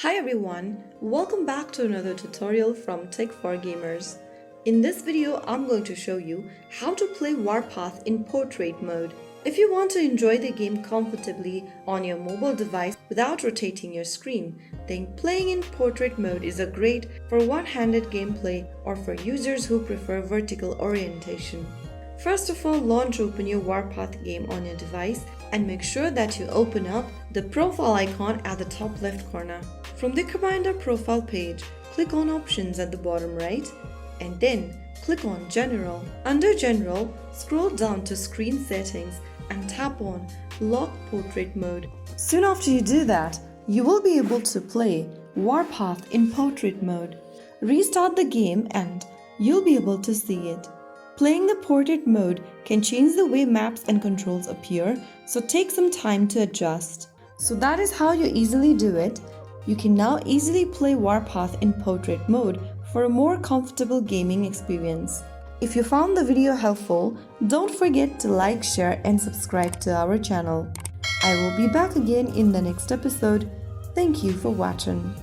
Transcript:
Hi everyone, welcome back to another tutorial from Tech for Gamers. In this video, I'm going to show you how to play Warpath in portrait mode. If you want to enjoy the game comfortably on your mobile device without rotating your screen, then playing in portrait mode is a great for one-handed gameplay or for users who prefer vertical orientation. First of all, launch open your Warpath game on your device and make sure that you open up the profile icon at the top left corner. From the Commander profile page, click on Options at the bottom right and then click on General. Under General, scroll down to Screen Settings and tap on Lock Portrait Mode. Soon after you do that, you will be able to play Warpath in portrait mode. Restart the game and you'll be able to see it. Playing the portrait mode can change the way maps and controls appear, so take some time to adjust. So that is how you easily do it. You can now easily play Warpath in portrait mode for a more comfortable gaming experience. If you found the video helpful, don't forget to like, share and subscribe to our channel. I will be back again in the next episode. Thank you for watching.